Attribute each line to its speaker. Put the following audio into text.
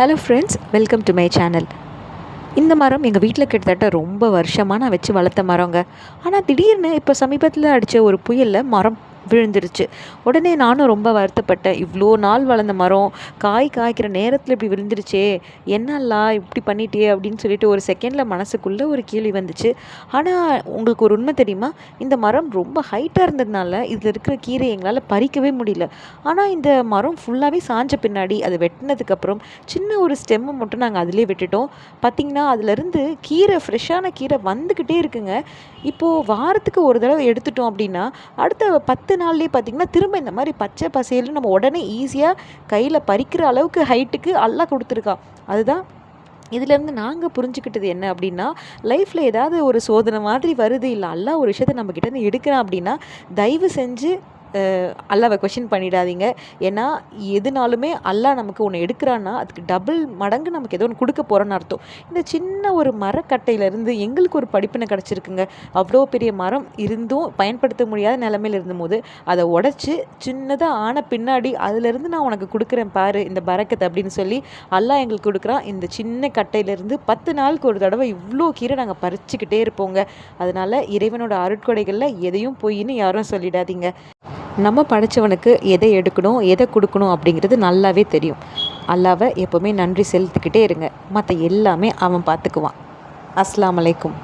Speaker 1: Hello friends, welcome to my channel. இந்த மரம் எங்கள் வீட்டில் கிட்டத்தட்ட ரொம்ப வருஷமாக நான் வச்சு வளர்த்த மரங்க. ஆனால் திடீர்னு இப்போ சமீபத்தில் அடித்த ஒரு புயலில் மரம் விழுந்துருச்சு. உடனே நானும் ரொம்ப வருத்தப்பட்டேன். இவ்வளோ நாள் வளர்ந்த மரம் காய்க்கிற நேரத்தில் இப்படி விழுந்துருச்சே, என்னல்லா இப்படி பண்ணிட்டே அப்படின்னு சொல்லிட்டு ஒரு செகண்டில் மனசுக்குள்ளே ஒரு கேள்வி வந்துச்சு. ஆனால் உங்களுக்கு ஒரு உண்மை தெரியுமா? இந்த மரம் ரொம்ப ஹைட்டாக இருந்ததுனால இதில் இருக்கிற கீரை எங்களால் பறிக்கவே முடியல. ஆனால் இந்த மரம் ஃபுல்லாகவே சாஞ்ச பின்னாடி அதை வெட்டினதுக்கப்புறம் சின்ன ஒரு ஸ்டெம்மை மட்டும் நாங்கள் அதிலே விட்டுட்டோம். பார்த்திங்கன்னா அதுலேருந்து ஃப்ரெஷ்ஷான கீரை வந்துக்கிட்டே இருக்குங்க. இப்போது வாரத்துக்கு ஒரு தடவை எடுத்துட்டோம் அப்படின்னா அடுத்த 10 நாள்லேயே பார்த்திங்கன்னா திரும்ப இந்த மாதிரி பச்சை பசேல்னு நம்ம உடனே ஈஸியாக கையில் பறிக்கிற அளவுக்கு ஹைட்டுக்கு அல்லாஹ் கொடுத்துருக்கான். அதுதான் இதுலேருந்து நாங்கள் புரிஞ்சுக்கிட்டது என்ன அப்படின்னா, லைஃப்பில் ஏதாவது ஒரு சோதனை மாதிரி வருது, இல்லை அல்லாஹ் ஒரு விஷயத்தை நம்மக்கிட்டேருந்து எடுக்கிறான் அப்படின்னா தயவு செஞ்சு அல்லாவை கொஷின் பண்ணிடாதீங்க. ஏன்னா எதுனாலுமே அல்லாஹ் நமக்கு ஒன்று எடுக்கிறான்னா அதுக்கு டபுள் மடங்கு நமக்கு ஏதோ ஒன்று கொடுக்க போகிறோன்னு அர்த்தம். இந்த சின்ன ஒரு மரக்கட்டையிலேருந்து எங்களுக்கு ஒரு படிப்பினை கிடச்சிருக்குங்க. அவ்வளோ பெரிய மரம் இருந்தும் பயன்படுத்த முடியாத நிலமையில் இருந்தபோது அதை உடச்சி சின்னதாக ஆன பின்னாடி அதுலேருந்து நான் உனக்கு கொடுக்குறேன் பாரு இந்த பரக்கத்தை அப்படின்னு சொல்லி அல்லாஹ் எங்களுக்கு கொடுக்குறான். இந்த சின்ன கட்டையிலேருந்து 10 நாளுக்கு ஒரு தடவை இவ்வளோ கீரை நாங்கள் பறிச்சுக்கிட்டே இருப்போங்க. அதனால் இறைவனோட அருட்கொடைகளில் எதையும் பொய்ன்னு யாரும் சொல்லிடாதீங்க. நம்ம படைச்சவனுக்கு எதை எடுக்கணும் எதை கொடுக்கணும் அப்படிங்கிறது நல்லாவே தெரியும். அல்லாவை எப்போவுமே நன்றி செலுத்திக்கிட்டே இருங்க. மற்ற எல்லாமே அவன் பார்த்துக்குவான். அஸ்ஸலாமு அலைக்கும்.